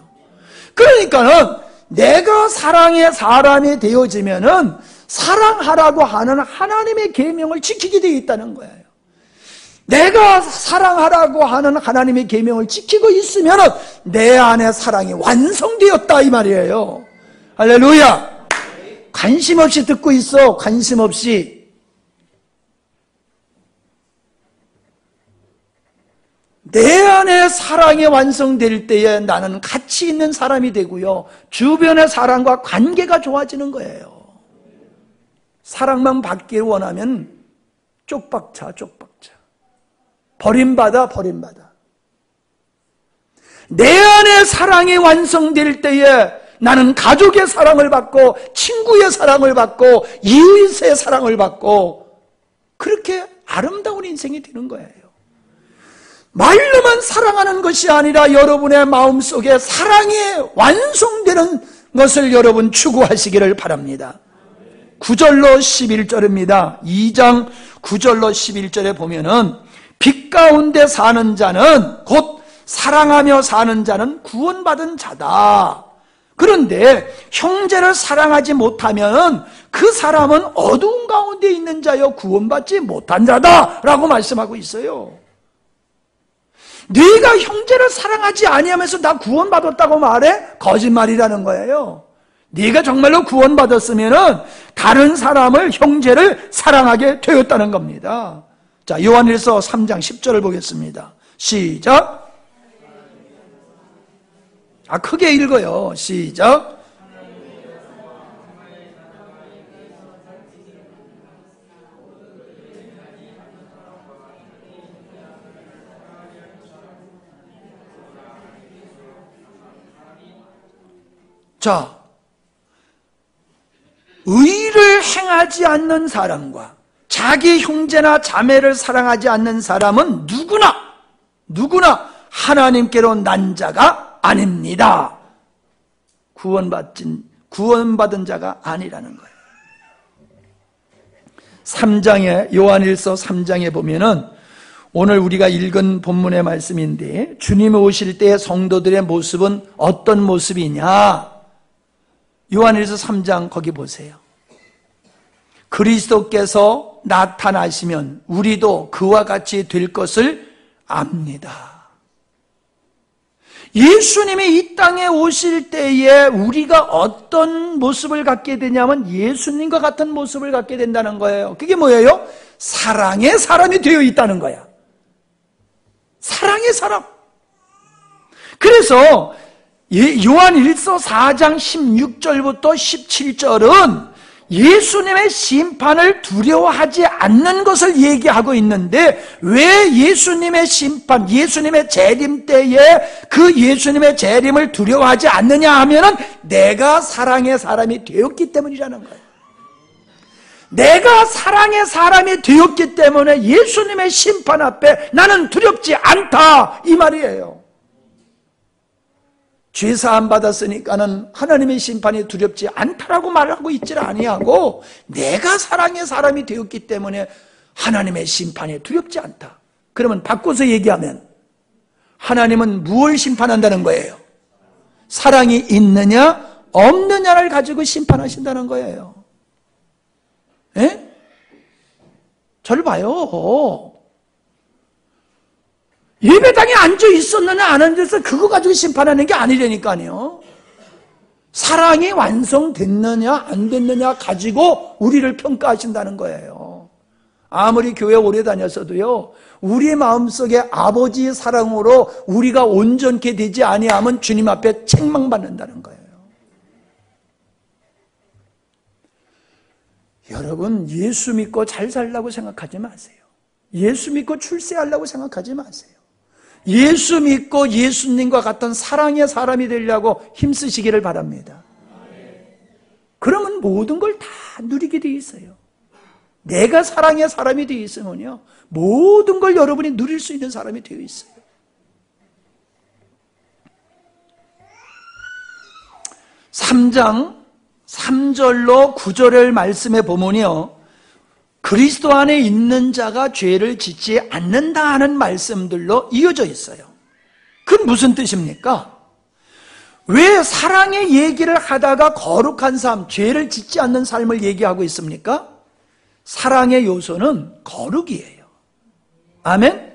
A: 그러니까는 내가 사랑의 사람이 되어지면은 사랑하라고 하는 하나님의 계명을 지키게 되어 있다는 거예요. 내가 사랑하라고 하는 하나님의 계명을 지키고 있으면 내 안에 사랑이 완성되었다, 이 말이에요. 할렐루야. 관심 없이 듣고 있어. 관심 없이. 내 안에 사랑이 완성될 때에 나는 가치 있는 사람이 되고요, 주변의 사람과 관계가 좋아지는 거예요. 사랑만 받기를 원하면 쪽박차. 버림받아. 내 안에 사랑이 완성될 때에 나는 가족의 사랑을 받고, 친구의 사랑을 받고, 이웃의 사랑을 받고, 그렇게 아름다운 인생이 되는 거예요. 말로만 사랑하는 것이 아니라 여러분의 마음속에 사랑이 완성되는 것을 여러분 추구하시기를 바랍니다. 9절로 11절입니다. 2장 9절로 11절에 보면은 빛 가운데 사는 자는 곧 사랑하며 사는 자는 구원받은 자다. 그런데 형제를 사랑하지 못하면 그 사람은 어두운 가운데 있는 자여 구원받지 못한 자다라고 말씀하고 있어요. 네가 형제를 사랑하지 아니하면서 나 구원받았다고 말해? 거짓말이라는 거예요. 네가 정말로 구원받았으면 다른 사람을, 형제를 사랑하게 되었다는 겁니다. 자, 요한일서 3장 10절을 보겠습니다. 시작. 크게 읽어요. 시작. 자, 의를 행하지 않는 사람과 자기 형제나 자매를 사랑하지 않는 사람은 누구나 하나님께로 난 자가 아닙니다. 구원받은 자가 아니라는 거예요. 3장에, 요한일서 3장에 보면은 오늘 우리가 읽은 본문의 말씀인데, 주님이 오실 때의 성도들의 모습은 어떤 모습이냐? 요한일서 3장 거기 보세요. 그리스도께서 나타나시면 우리도 그와 같이 될 것을 압니다. 예수님이 이 땅에 오실 때에 우리가 어떤 모습을 갖게 되냐면 예수님과 같은 모습을 갖게 된다는 거예요. 그게 뭐예요? 사랑의 사람이 되어 있다는 거야. 사랑의 사람. 그래서 요한일서 4장 16절부터 17절은 예수님의 심판을 두려워하지 않는 것을 얘기하고 있는데, 왜 예수님의 심판, 예수님의 재림 때에 그 예수님의 재림을 두려워하지 않느냐 하면은 내가 사랑의 사람이 되었기 때문이라는 거예요. 내가 사랑의 사람이 되었기 때문에 예수님의 심판 앞에 나는 두렵지 않다, 이 말이에요. 죄사함 받았으니까는 하나님의 심판이 두렵지 않다라고 말하고 있질 아니하고, 내가 사랑의 사람이 되었기 때문에 하나님의 심판이 두렵지 않다. 그러면 바꿔서 얘기하면 하나님은 무엇을 심판한다는 거예요? 사랑이 있느냐 없느냐를 가지고 심판하신다는 거예요. 예? 저를 봐요. 예배당에 앉아 있었느냐 안 앉아서 그거 가지고 심판하는 게 아니라니까요. 사랑이 완성됐느냐 안 됐느냐 가지고 우리를 평가하신다는 거예요. 아무리 교회 오래 다녔어도요, 우리 마음속에 아버지의 사랑으로 우리가 온전케 되지 아니하면 주님 앞에 책망받는다는 거예요. 여러분, 예수 믿고 잘 살라고 생각하지 마세요. 예수 믿고 출세하려고 생각하지 마세요. 예수 믿고 예수님과 같은 사랑의 사람이 되려고 힘쓰시기를 바랍니다. 그러면 모든 걸 다 누리게 되어 있어요. 내가 사랑의 사람이 되어 있으면요, 모든 걸 여러분이 누릴 수 있는 사람이 되어 있어요. 3장 3절로 9절을 말씀해 보면요, 그리스도 안에 있는 자가 죄를 짓지 않는다 하는 말씀들로 이어져 있어요. 그건 무슨 뜻입니까? 왜 사랑의 얘기를 하다가 거룩한 삶, 죄를 짓지 않는 삶을 얘기하고 있습니까? 사랑의 요소는 거룩이에요. 아멘?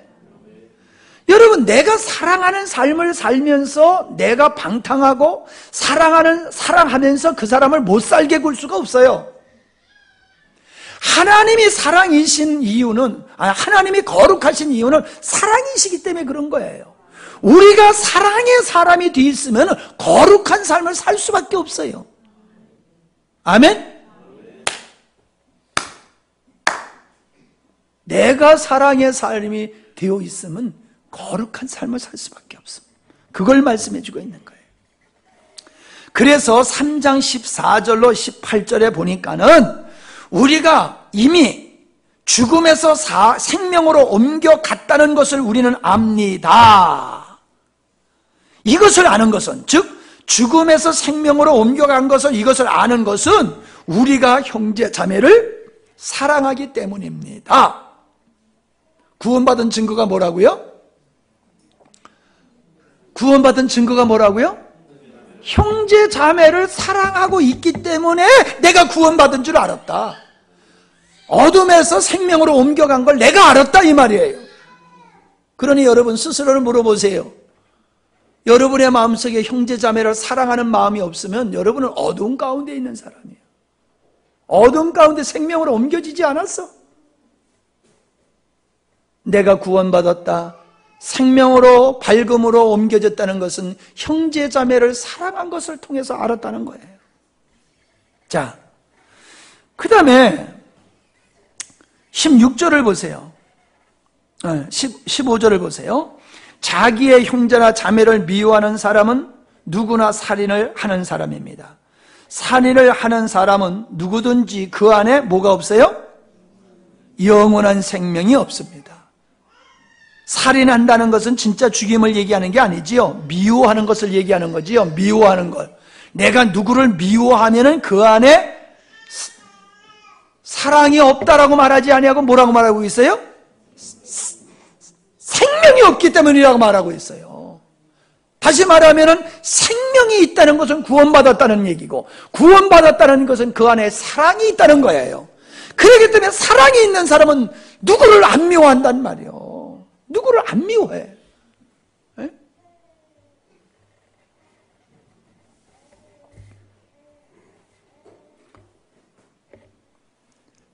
A: 여러분, 내가 사랑하는 삶을 살면서 내가 방탕하고 사랑하면서 그 사람을 못 살게 굴 수가 없어요. 하나님이 사랑이신 이유는, 하나님이 거룩하신 이유는 사랑이시기 때문에 그런 거예요. 우리가 사랑의 사람이 되어 있으면 거룩한 삶을 살 수밖에 없어요. 아멘? 내가 사랑의 삶이 되어 있으면 거룩한 삶을 살 수밖에 없습니다. 그걸 말씀해 주고 있는 거예요. 그래서 3장 14절로 18절에 보니까는 우리가 이미 죽음에서 생명으로 옮겨갔다는 것을 우리는 압니다. 이것을 아는 것은, 즉 죽음에서 생명으로 옮겨간 것을, 이것을 아는 것은 우리가 형제 자매를 사랑하기 때문입니다. 구원받은 증거가 뭐라고요? 구원받은 증거가 뭐라고요? 형제 자매를 사랑하고 있기 때문에 내가 구원받은 줄 알았다. 어둠에서 생명으로 옮겨간 걸 내가 알았다, 이 말이에요. 그러니 여러분 스스로를 물어보세요. 여러분의 마음속에 형제 자매를 사랑하는 마음이 없으면 여러분은 어두운 가운데 있는 사람이에요. 어두운 가운데 생명으로 옮겨지지 않았어. 내가 구원받았다, 생명으로 밝음으로 옮겨졌다는 것은 형제 자매를 사랑한 것을 통해서 알았다는 거예요. 자, 그 다음에 16절을 보세요. 15절을 보세요. 자기의 형제나 자매를 미워하는 사람은 누구나 살인을 하는 사람입니다. 살인을 하는 사람은 누구든지 그 안에 뭐가 없어요? 영원한 생명이 없습니다. 살인한다는 것은 진짜 죽임을 얘기하는 게 아니지요. 미워하는 것을 얘기하는 거지요. 미워하는 걸. 내가 누구를 미워하면은 그 안에 사랑이 없다라고 말하지 아니하고 뭐라고 말하고 있어요? 생명이 없기 때문이라고 말하고 있어요. 다시 말하면은 생명이 있다는 것은 구원받았다는 얘기고, 구원받았다는 것은 그 안에 사랑이 있다는 거예요. 그렇기 때문에 사랑이 있는 사람은 누구를 안 미워한단 말이에요. 누구를 안 미워해. 에?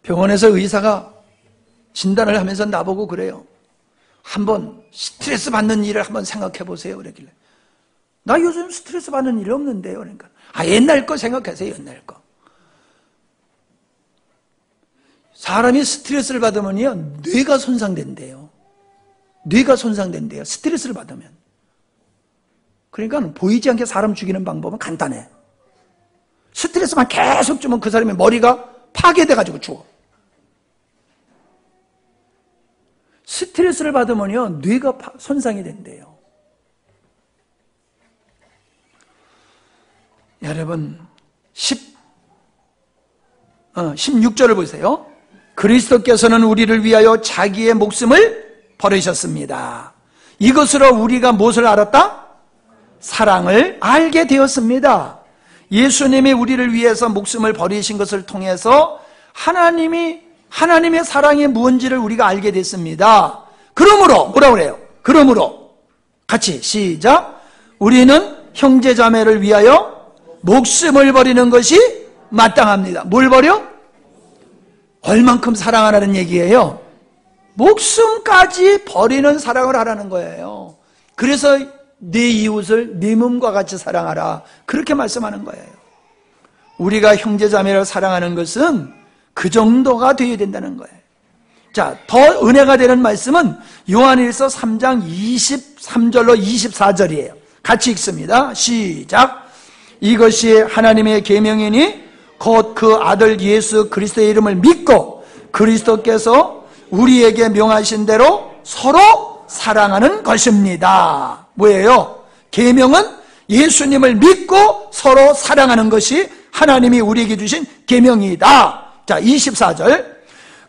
A: 병원에서 의사가 진단을 하면서 나보고 그래요. 한번 스트레스 받는 일을 한번 생각해 보세요. 그러길래. 나 요즘 스트레스 받는 일 없는데요. 그러니까. 옛날 거 생각하세요. 옛날 거. 사람이 스트레스를 받으면요, 뇌가 손상된대요. 뇌가 손상된대요. 스트레스를 받으면. 그러니까 보이지 않게 사람 죽이는 방법은 간단해. 스트레스만 계속 주면 그 사람의 머리가 파괴돼가지고 죽어. 스트레스를 받으면요, 뇌가 손상이 된대요. 여러분, 16절을 보세요. 그리스도께서는 우리를 위하여 자기의 목숨을 버리셨습니다. 이것으로 우리가 무엇을 알았다? 사랑을 알게 되었습니다. 예수님이 우리를 위해서 목숨을 버리신 것을 통해서 하나님의 사랑이 무엇인지를 우리가 알게 됐습니다. 그러므로 뭐라고 그래요? 그러므로 같이 시작. 우리는 형제자매를 위하여 목숨을 버리는 것이 마땅합니다. 뭘 버려? 얼만큼 사랑하라는 얘기예요? 목숨까지 버리는 사랑을 하라는 거예요. 그래서 네 이웃을 네 몸과 같이 사랑하라, 그렇게 말씀하는 거예요. 우리가 형제자매를 사랑하는 것은 그 정도가 되어야 된다는 거예요. 자, 더 은혜가 되는 말씀은 요한일서 3장 23절로 24절이에요. 같이 읽습니다. 시작. 이것이 하나님의 계명이니 곧 그 아들 예수 그리스도의 이름을 믿고 그리스도께서 우리에게 명하신 대로 서로 사랑하는 것입니다. 뭐예요? 계명은 예수님을 믿고 서로 사랑하는 것이 하나님이 우리에게 주신 계명이다. 자, 24절.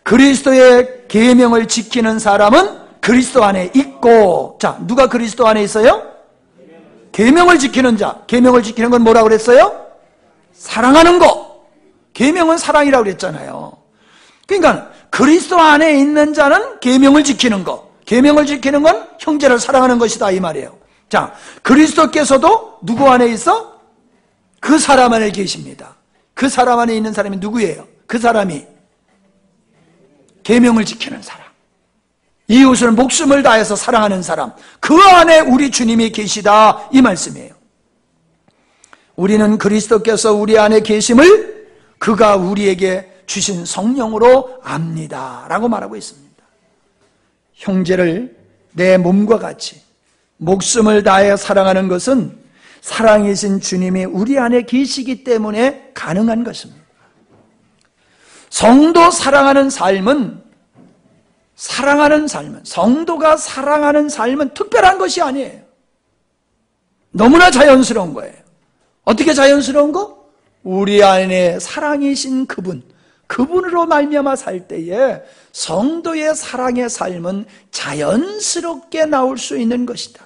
A: 그리스도의 계명을 지키는 사람은 그리스도 안에 있고, 자, 누가 그리스도 안에 있어요? 계명을 지키는 자. 계명을 지키는 건 뭐라고 그랬어요? 사랑하는 거. 계명은 사랑이라고 그랬잖아요. 그러니까 그리스도 안에 있는 자는 계명을 지키는 거. 계명을 지키는 건 형제를 사랑하는 것이다, 이 말이에요. 자, 그리스도께서도 누구 안에 있어? 그 사람 안에 계십니다. 그 사람 안에 있는 사람이 누구예요? 그 사람이 계명을 지키는 사람, 이웃을 목숨을 다해서 사랑하는 사람, 그 안에 우리 주님이 계시다, 이 말씀이에요. 우리는 그리스도께서 우리 안에 계심을 그가 우리에게 주신 성령으로 압니다 라고 말하고 있습니다. 형제를 내 몸과 같이 목숨을 다해 사랑하는 것은 사랑이신 주님이 우리 안에 계시기 때문에 가능한 것입니다. 성도 사랑하는 삶은 성도가 사랑하는 삶은 특별한 것이 아니에요. 너무나 자연스러운 거예요. 어떻게 자연스러운 거? 우리 안에 사랑이신 그분으로 말미암아 살 때에 성도의 사랑의 삶은 자연스럽게 나올 수 있는 것이다.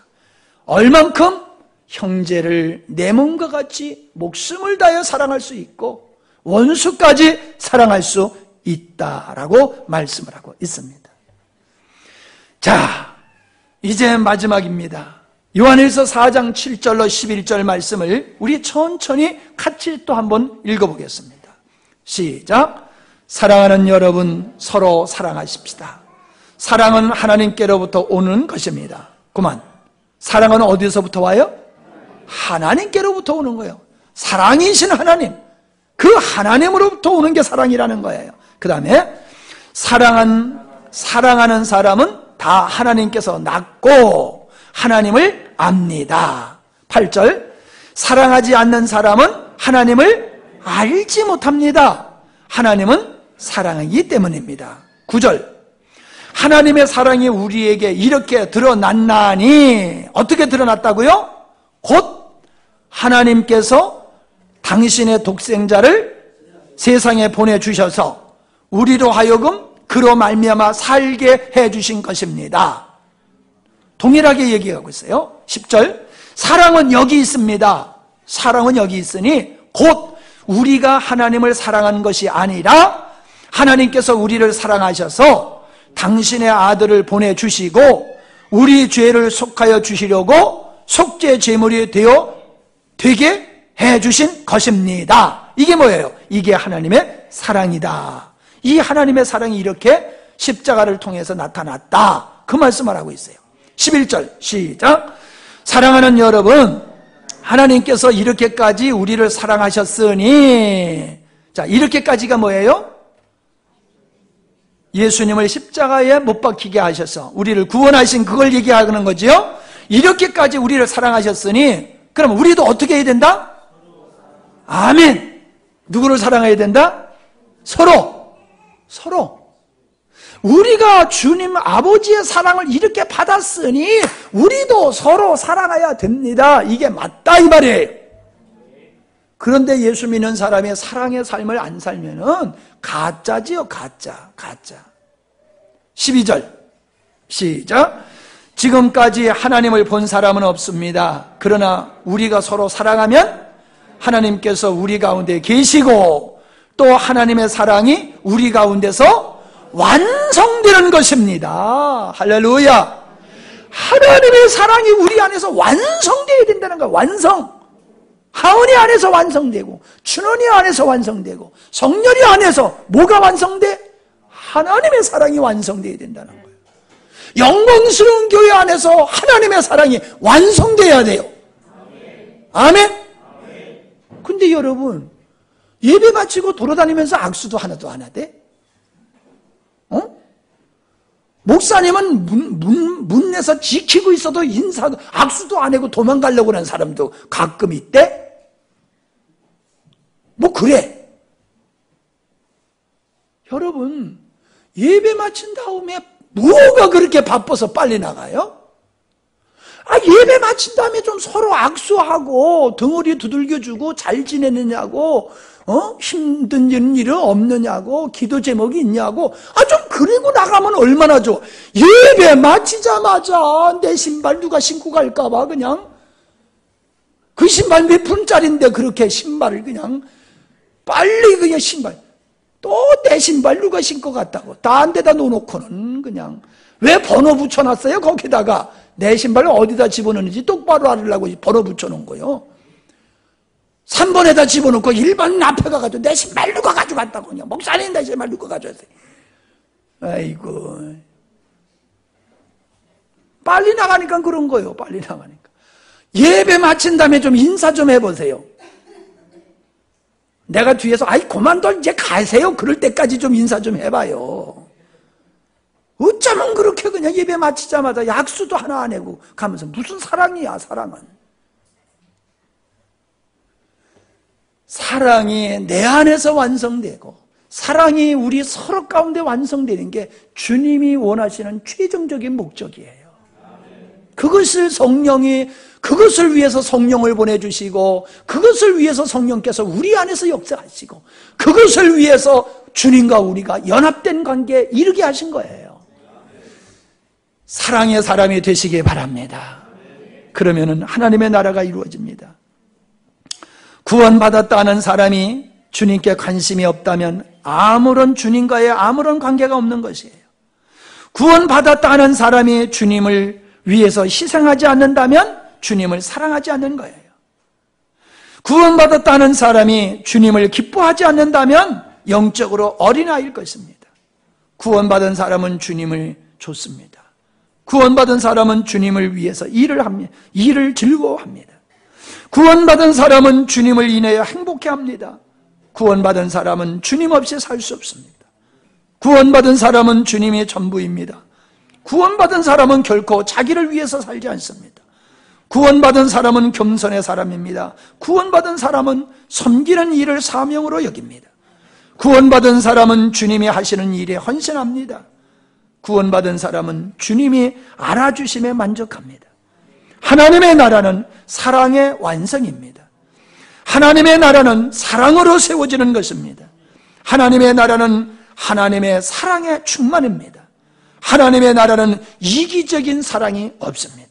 A: 얼만큼? 형제를 내 몸과 같이 목숨을 다해 사랑할 수 있고 원수까지 사랑할 수 있다라고 말씀을 하고 있습니다. 자, 이제 마지막입니다. 요한일서 4장 7절로 11절 말씀을 우리 천천히 같이 또 한번 읽어보겠습니다. 시작. 사랑하는 여러분, 서로 사랑하십시다. 사랑은 하나님께로부터 오는 것입니다. 그만. 사랑은 어디서부터 와요? 하나님께로부터 오는 거예요. 사랑이신 하나님, 그 하나님으로부터 오는 게 사랑이라는 거예요. 그 다음에 사랑하는 사람은 다 하나님께서 낳고 하나님을 압니다. 8절. 사랑하지 않는 사람은 하나님을 알지 못합니다. 하나님은 사랑이기 때문입니다. 9절, 하나님의 사랑이 우리에게 이렇게 드러났나니, 어떻게 드러났다고요? 곧 하나님께서 당신의 독생자를 세상에 보내주셔서 우리로 하여금 그로 말미암아 살게 해주신 것입니다. 동일하게 얘기하고 있어요. 10절, 사랑은 여기 있습니다. 사랑은 여기 있으니 곧 우리가 하나님을 사랑한 것이 아니라 하나님께서 우리를 사랑하셔서 당신의 아들을 보내주시고 우리 죄를 속하여 주시려고 속죄 제물이 되게 해주신 것입니다. 이게 뭐예요? 이게 하나님의 사랑이다. 이 하나님의 사랑이 이렇게 십자가를 통해서 나타났다. 그 말씀을 하고 있어요. 11절 시작. 사랑하는 여러분, 하나님께서 이렇게까지 우리를 사랑하셨으니, 자, 이렇게까지가 뭐예요? 예수님을 십자가에 못 박히게 하셔서 우리를 구원하신 그걸 얘기하는 거죠. 이렇게까지 우리를 사랑하셨으니 그럼 우리도 어떻게 해야 된다? 아멘. 누구를 사랑해야 된다? 서로. 우리가 주님 아버지의 사랑을 이렇게 받았으니 우리도 서로 사랑해야 됩니다. 이게 맞다 이 말이에요. 그런데 예수 믿는 사람이 사랑의 삶을 안 살면은 가짜지요, 가짜. 12절 시작. 지금까지 하나님을 본 사람은 없습니다. 그러나 우리가 서로 사랑하면 하나님께서 우리 가운데 계시고 또 하나님의 사랑이 우리 가운데서 완성되는 것입니다. 할렐루야. 하나님의 사랑이 우리 안에서 완성되어야 된다는 거예요. 완성. 하은이 안에서 완성되고 춘원이 안에서 완성되고 성렬이 안에서 뭐가 완성돼? 하나님의 사랑이 완성되어야 된다는 거예요. 영광스러운 교회 안에서 하나님의 사랑이 완성되어야 돼요. 아멘. 근데 여러분, 예배 마치고 돌아다니면서 악수도 하나도 안 하대? 목사님은 문에서 지키고 있어도 인사도, 악수도 안 하고 도망가려고 하는 사람도 가끔 있대? 뭐 그래. 여러분, 예배 마친 다음에 뭐가 그렇게 바빠서 빨리 나가요? 예배 마친 다음에 좀 서로 악수하고 덩어리 두들겨주고 잘 지내느냐고, 힘든 일은 없느냐고, 기도 제목이 있냐고, 좀 그리고 나가면 얼마나 좋아. 예배 마치자마자 내 신발 누가 신고 갈까봐 그냥, 그 신발 몇 푼짜리인데 그렇게 신발을 그냥 빨리 그냥 신발, 또 내 신발 누가 신고 갔다고 딴 데다 놓고는 그냥, 왜 번호 붙여놨어요? 거기다가 내 신발을 어디다 집어넣는지 똑바로 알으려고 번호 붙여놓은 거요. 3번에다 집어넣고 1번 앞에 가가지고 내 신발 누가 가져갔다고, 그냥 목사님 내 신발 누가 가져갔어요. 아이고, 빨리 나가니까 그런 거예요. 빨리 나가니까. 예배 마친 다음에 좀 인사 좀 해보세요. 내가 뒤에서 그만둬 이제 가세요 그럴 때까지 좀 인사 좀 해봐요. 어쩌면 그렇게 그냥 예배 마치자마자 약수도 하나 안 하고 가면서 무슨 사랑이야. 사랑이 내 안에서 완성되고 사랑이 우리 서로 가운데 완성되는 게 주님이 원하시는 최종적인 목적이에요. 그것을 그것을 위해서 성령을 보내주시고 그것을 위해서 성령께서 우리 안에서 역사하시고 그것을 위해서 주님과 우리가 연합된 관계에 이르게 하신 거예요. 사랑의 사람이 되시기 바랍니다. 그러면은 하나님의 나라가 이루어집니다. 구원받았다는 사람이 주님께 관심이 없다면 주님과의 아무런 관계가 없는 것이에요. 구원받았다는 사람이 주님을 위해서 희생하지 않는다면 주님을 사랑하지 않는 거예요. 구원받았다는 사람이 주님을 기뻐하지 않는다면 영적으로 어린아이일 것입니다. 구원받은 사람은 주님을 좇습니다. 구원받은 사람은 주님을 위해서 일을 합니다. 일을 즐거워합니다. 구원받은 사람은 주님을 인하여 행복해합니다. 구원받은 사람은 주님 없이 살 수 없습니다. 구원받은 사람은 주님이 전부입니다. 구원받은 사람은 결코 자기를 위해서 살지 않습니다. 구원받은 사람은 겸손의 사람입니다. 구원받은 사람은 섬기는 일을 사명으로 여깁니다. 구원받은 사람은 주님이 하시는 일에 헌신합니다. 구원받은 사람은 주님이 알아주심에 만족합니다. 하나님의 나라는 사랑의 완성입니다. 하나님의 나라는 사랑으로 세워지는 것입니다. 하나님의 나라는 하나님의 사랑의 충만입니다. 하나님의 나라는 이기적인 사랑이 없습니다.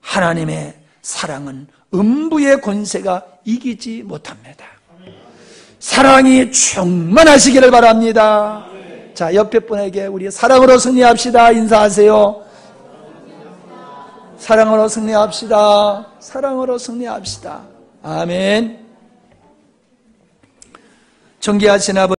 A: 하나님의 사랑은 음부의 권세가 이기지 못합니다. 사랑이 충만하시기를 바랍니다. 자, 옆에 분에게 우리 사랑으로 승리합시다. 인사하세요. 사랑으로 승리합시다. 사랑으로 승리합시다. 아멘. 존귀하신 아버지,